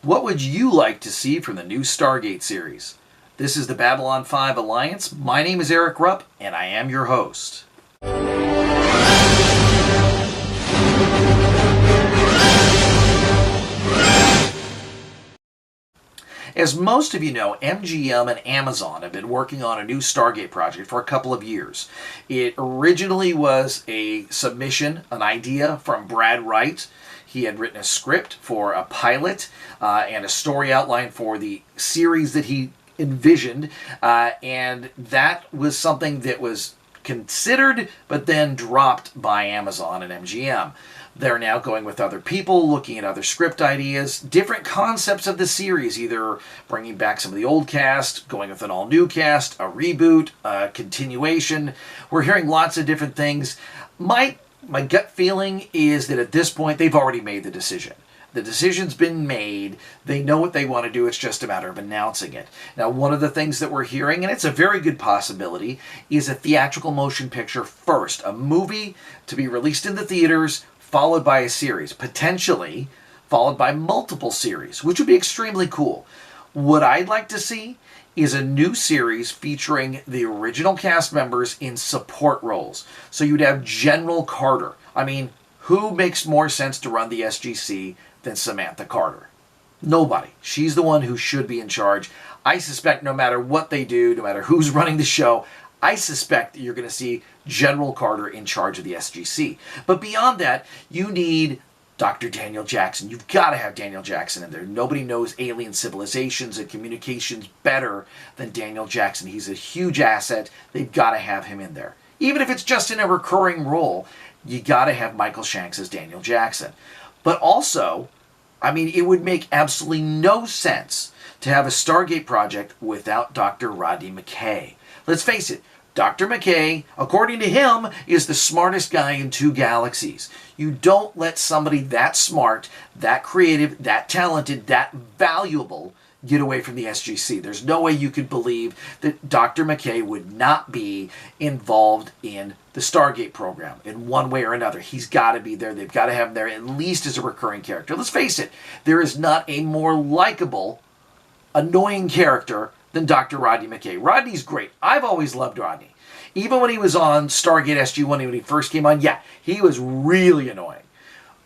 What would you like to see from the new Stargate series? This is the Babylon 5 Alliance. My name is Eric Rupp, and I am your host. As most of you know, MGM and Amazon have been working on a new Stargate project for a couple of years. It originally was a submission, an idea from Brad Wright. He had written a script for a pilot and a story outline for the series that he envisioned, and that was something that was considered but then dropped by Amazon and MGM. They're now going with other people, looking at other script ideas, different concepts of the series, either bringing back some of the old cast, going with an all-new cast, a reboot, a continuation. We're hearing lots of different things. My gut feeling is that at this point, they've already made the decision. The decision's been made. They know what they want to do. It's just a matter of announcing it. Now, one of the things that we're hearing, and it's a very good possibility, is a theatrical motion picture first. A movie to be released in the theaters, followed by a series, potentially followed by multiple series, which would be extremely cool. What I'd like to see is a new series featuring the original cast members in support roles. So you'd have General Carter. I mean, who makes more sense to run the SGC than Samantha Carter? Nobody. She's the one who should be in charge. I suspect no matter what they do, no matter who's running the show, I suspect you're going to see General Carter in charge of the SGC. But beyond that, you need Dr. Daniel Jackson. You've got to have Daniel Jackson in there. Nobody knows alien civilizations and communications better than Daniel Jackson. He's a huge asset. They've got to have him in there. Even if it's just in a recurring role, you got to have Michael Shanks as Daniel Jackson. But also, I mean, it would make absolutely no sense to have a Stargate project without Dr. Rodney McKay. Let's face it, Dr. McKay, according to him, is the smartest guy in two galaxies. You don't let somebody that smart, that creative, that talented, that valuable get away from the SGC. There's no way you could believe that Dr. McKay would not be involved in the Stargate program in one way or another. He's got to be there. They've got to have him there at least as a recurring character. Let's face it, there is not a more likable, annoying character than Dr. Rodney McKay. Rodney's great. I've always loved Rodney. Even when he was on Stargate SG-1, when he first came on, yeah, he was really annoying.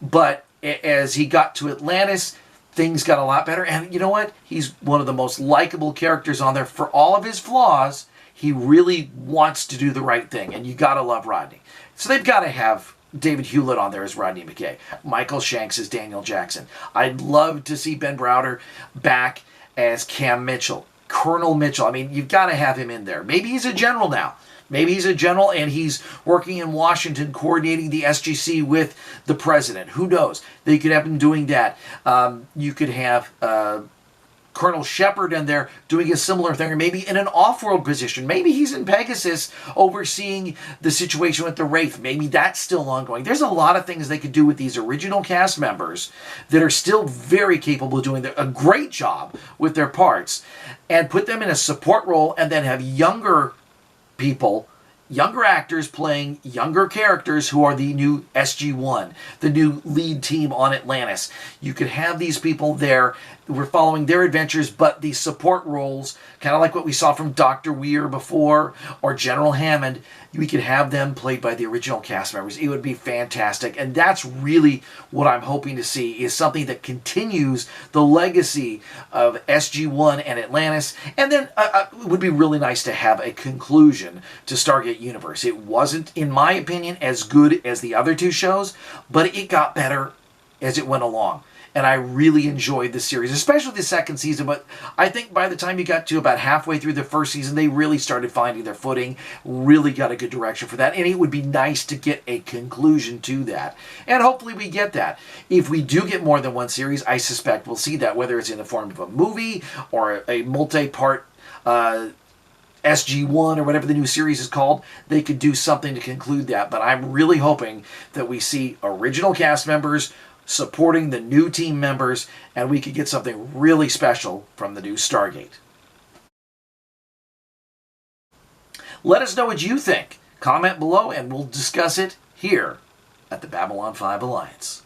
But as he got to Atlantis, things got a lot better. And you know what? He's one of the most likable characters on there. For all of his flaws, he really wants to do the right thing. And you got to love Rodney. So they've got to have David Hewlett on there as Rodney McKay. Michael Shanks as Daniel Jackson. I'd love to see Ben Browder back as Cam Mitchell. Colonel Mitchell. I mean, you've got to have him in there. Maybe he's a general now. Maybe he's a general and he's working in Washington coordinating the SGC with the president. Who knows? They could have him doing that. You could have Colonel Shepard in there doing a similar thing, or maybe in an off-world position. Maybe he's in Pegasus overseeing the situation with the Wraith. Maybe that's still ongoing. There's a lot of things they could do with these original cast members that are still very capable of doing a great job with their parts, and put them in a support role and then have younger people, younger actors playing younger characters who are the new SG-1, the new lead team on Atlantis. You could have these people there. We're following their adventures, but these support roles, kind of like what we saw from Dr. Weir before or General Hammond, we could have them played by the original cast members. It would be fantastic. And that's really what I'm hoping to see, is something that continues the legacy of SG-1 and Atlantis. And then it would be really nice to have a conclusion to Stargate Universe. It wasn't, in my opinion, as good as the other two shows, but it got better as it went along. And I really enjoyed the series, especially the second season. But I think by the time you got to about halfway through the first season, they really started finding their footing, really got a good direction for that. And it would be nice to get a conclusion to that. And hopefully we get that. If we do get more than one series, I suspect we'll see that, whether it's in the form of a movie or a multi-part SG-1 or whatever the new series is called. They could do something to conclude that. But I'm really hoping that we see original cast members supporting the new team members, and we could get something really special from the new Stargate. Let us know what you think. Comment below and we'll discuss it here at the Babylon 5 Alliance.